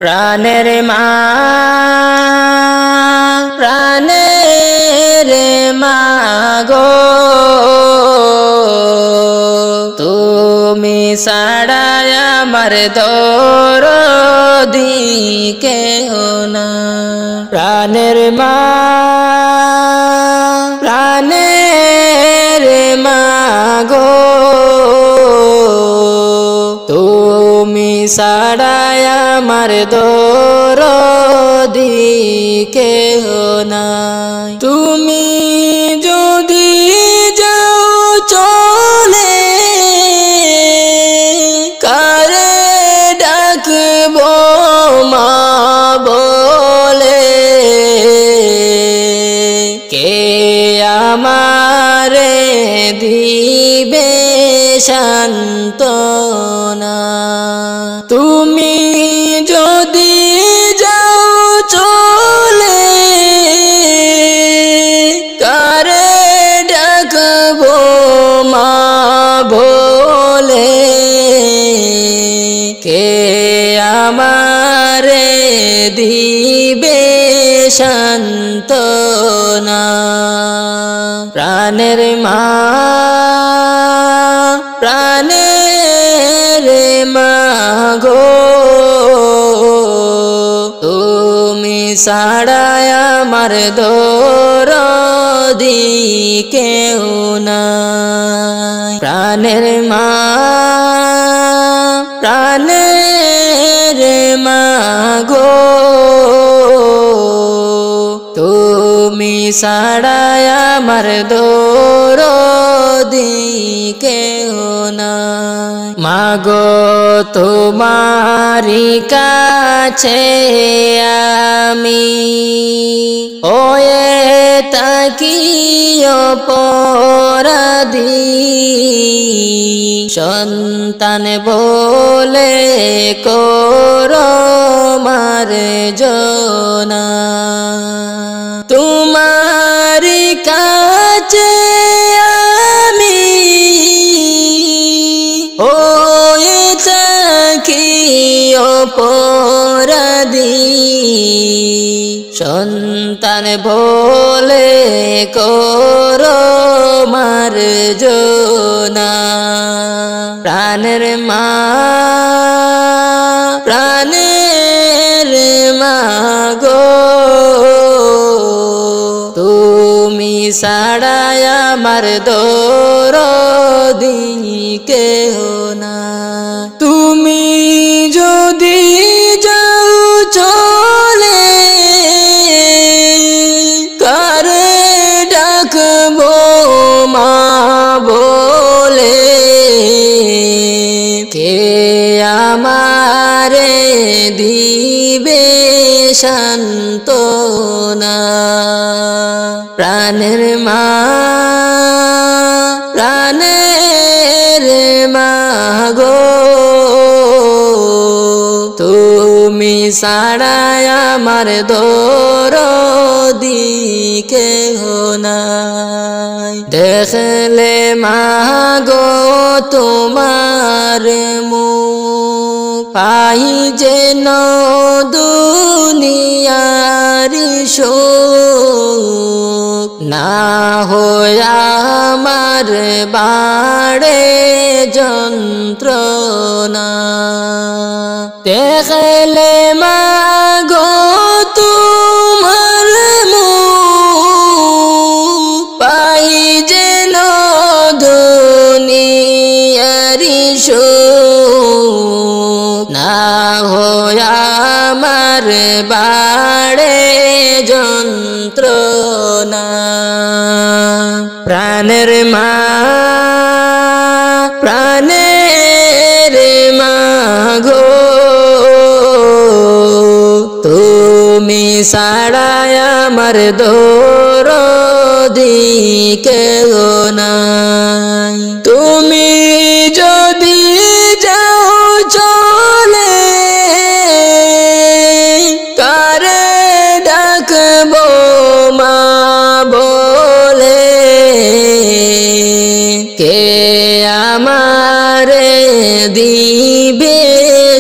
প্রাণের মা প্রাণের মা গো তুমি ছাড়া আমার দরদি কেহ না। প্রাণের মা প্রাণের মা গো তুমি ছাড়া আমার দরদি কেহ নাই। তুমি যদি যাও চলে কারে ডাকবো মা বলে, কে আমারে দিবে সান্ত্বনা। তুমি যদি যাও চলে কারে ডাকবো মা বলে, কে আমারে দিবে সান্ত্বনা। প্রাণের মা প্রাণের মা গো তুমি ছাড়া আমার দরদি কেউ নাই। প্রাণের মা প্রাণের মা গো তুমি ছাড়া আমার দরদি কেহ নাই। মাগো তোমারি কাছে আমি ওয়ে তাকি অপরাধী, সন্তান বলে করো মার্জনা। তোমারি কাছে আমি ওয়ে তাকি অপরাধী, সন্তান বলে করো মার্জনা। প্রাণের মা প্রাণের মা গো তুমি ছাড়া আমার দরদি কেহ না। তুমি যদি যাও চলে কারে ডাকবো মা বলে, কে আমারে দিবে সান্ত্বনা। প্রাণের মা প্রাণের মা গো তুমি ছাড়া আমার দরদি কেহ নাই। দেখলে মা গো তোমার মুখ পাই যেন দুনিয়ার সুখ, না হইয়া আমার বাড়ে যন্ত্রণা। দেখলে মা গো তোমার মুখ পাই যেন দুনিয়ার সুখ, না হইয়া আমার বাড়ে যন্ত্রণা। প্রাণের মা প্রাণের মা গো তুমি ছাড়া আমার দরদি কেহ নাই। তুমি যদি যাও চলে কারে ডাকবো মা বলে, কে আমারে দিবে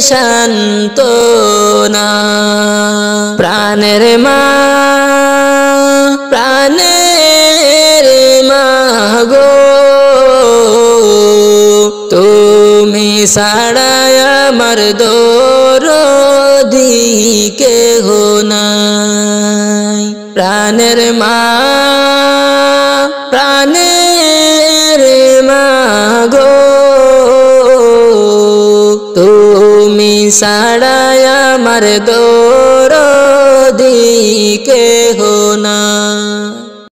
সান্ত্বনা। প্রাণের মা প্রাণের মা গো তুমি ছাড়া আমার দরদি কেহ নাই প্রাণের মা প্রাণের মা গো তুমি ছাড়া আমার দরদি কেহ